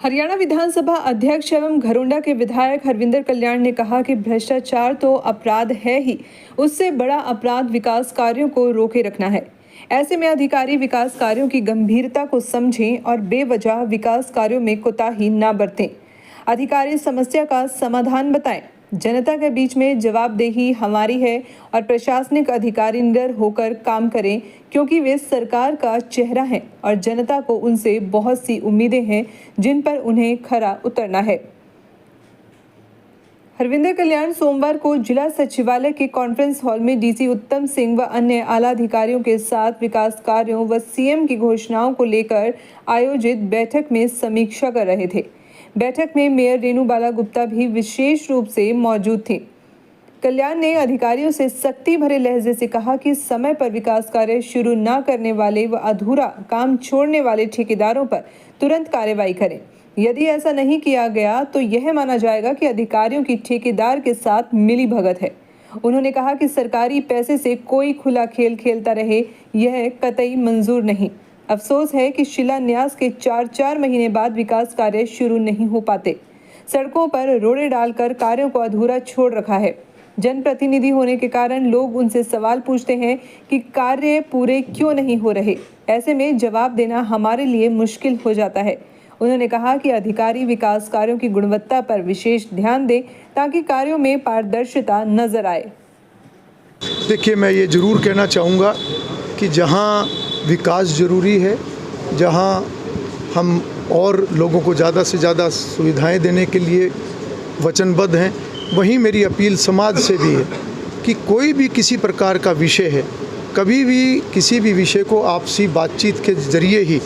हरियाणा विधानसभा अध्यक्ष एवं घरोंडा के विधायक हरविंदर कल्याण ने कहा कि भ्रष्टाचार तो अपराध है ही, उससे बड़ा अपराध विकास कार्यों को रोके रखना है। ऐसे में अधिकारी विकास कार्यों की गंभीरता को समझें और बेवजह विकास कार्यों में कोताही न बरतें। अधिकारी समस्या का समाधान बताएं। जनता के बीच में जवाबदेही हमारी है और प्रशासनिक अधिकारी निडर होकर काम करें, क्योंकि वे सरकार का चेहरा हैं और जनता को उनसे बहुत सी उम्मीदें हैं जिन पर उन्हें खरा उतरना है। हरविंदर कल्याण सोमवार को जिला सचिवालय के कॉन्फ्रेंस हॉल में डीसी उत्तम सिंह व अन्य आला अधिकारियों के साथ विकास कार्यों व सीएम की घोषणाओं को लेकर आयोजित बैठक में समीक्षा कर रहे थे। बैठक में मेयर रेणु बाला गुप्ता भी विशेष रूप से मौजूद थी। कल्याण ने अधिकारियों से सख्ती भरे लहजे से कहा कि समय पर विकास कार्य शुरू न करने वाले व अधूरा काम छोड़ने वाले ठेकेदारों पर तुरंत कार्रवाई करें। यदि ऐसा नहीं किया गया तो यह माना जाएगा कि अधिकारियों की ठेकेदार के साथ मिलीभगत है। उन्होंने कहा कि सरकारी पैसे से कोई खुला खेल खेलता रहे, यह कतई मंजूर नहीं। अफसोस है कि शिलान्यास के 4 महीने बाद विकास कार्य शुरू नहीं हो पाते। सड़कों पर रोड़े डालकर कार्यों को अधूरा छोड़ रखा है। जनप्रतिनिधि होने के कारण लोग उनसे सवाल पूछते हैं कि कार्य पूरे क्यों नहीं हो रहे। ऐसे में जवाब देना हमारे लिए मुश्किल हो जाता है। उन्होंने कहा कि अधिकारी विकास कार्यों की गुणवत्ता पर विशेष ध्यान दें ताकि कार्यों में पारदर्शिता नजर आए। देखिए, मैं ये जरूर कहना चाहूँगा कि जहाँ विकास ज़रूरी है, जहाँ हम और लोगों को ज़्यादा से ज़्यादा सुविधाएं देने के लिए वचनबद्ध हैं, वहीं मेरी अपील समाज से भी है कि कोई भी किसी प्रकार का विषय है, कभी भी किसी भी विषय को आपसी बातचीत के ज़रिए ही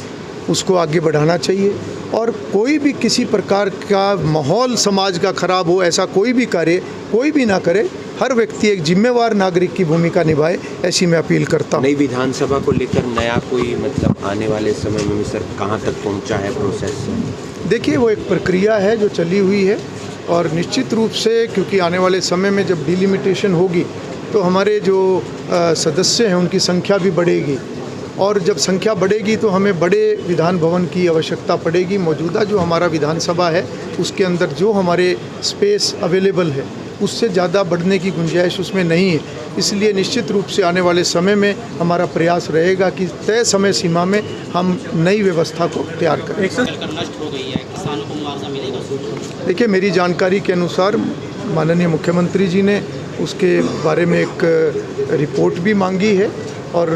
उसको आगे बढ़ाना चाहिए। और कोई भी किसी प्रकार का माहौल समाज का ख़राब हो, ऐसा कोई भी कार्य कोई भी ना करे। हर व्यक्ति एक जिम्मेवार नागरिक की भूमिका निभाए, ऐसी मैं अपील करता हूँ। नई विधानसभा को लेकर नया कोई आने वाले समय में सर कहाँ तक पहुँचा है प्रोसेस? देखिए, वो एक प्रक्रिया है जो चली हुई है और निश्चित रूप से क्योंकि आने वाले समय में जब डिलिमिटेशन होगी तो हमारे जो सदस्य हैं उनकी संख्या भी बढ़ेगी और जब संख्या बढ़ेगी तो हमें बड़े विधान भवन की आवश्यकता पड़ेगी। मौजूदा जो हमारा विधानसभा है उसके अंदर जो हमारे स्पेस अवेलेबल है उससे ज़्यादा बढ़ने की गुंजाइश उसमें नहीं है। इसलिए निश्चित रूप से आने वाले समय में हमारा प्रयास रहेगा कि तय समय सीमा में हम नई व्यवस्था को तैयार करें। नष्ट हो गई है, किसानों को मुआवजा मिलेगा? देखिए, मेरी जानकारी के अनुसार माननीय मुख्यमंत्री जी ने उसके बारे में एक रिपोर्ट भी मांगी है और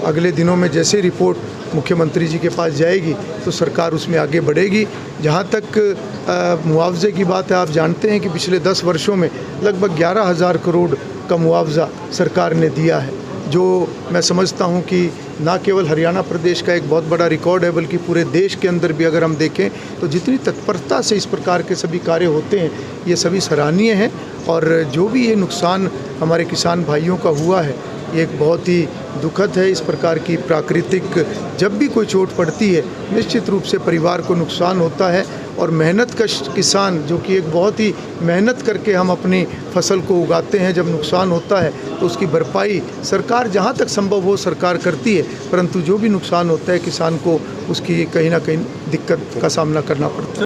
अगले दिनों में जैसे रिपोर्ट मुख्यमंत्री जी के पास जाएगी तो सरकार उसमें आगे बढ़ेगी। जहाँ तक मुआवजे की बात है, आप जानते हैं कि पिछले 10 वर्षों में लगभग 11,000 करोड़ का मुआवजा सरकार ने दिया है, जो मैं समझता हूँ कि न केवल हरियाणा प्रदेश का एक बहुत बड़ा रिकॉर्ड है बल्कि पूरे देश के अंदर भी अगर हम देखें तो जितनी तत्परता से इस प्रकार के सभी कार्य होते हैं ये सभी सराहनीय हैं। और जो भी ये नुकसान हमारे किसान भाइयों का हुआ है ये एक बहुत ही दुखद है। इस प्रकार की प्राकृतिक जब भी कोई चोट पड़ती है निश्चित रूप से परिवार को नुकसान होता है और मेहनतकश किसान जो कि एक बहुत ही मेहनत करके हम अपनी फसल को उगाते हैं, जब नुकसान होता है तो उसकी भरपाई सरकार जहां तक संभव हो सरकार करती है, परंतु जो भी नुकसान होता है किसान को उसकी कहीं ना कहीं दिक्कत का सामना करना पड़ता है।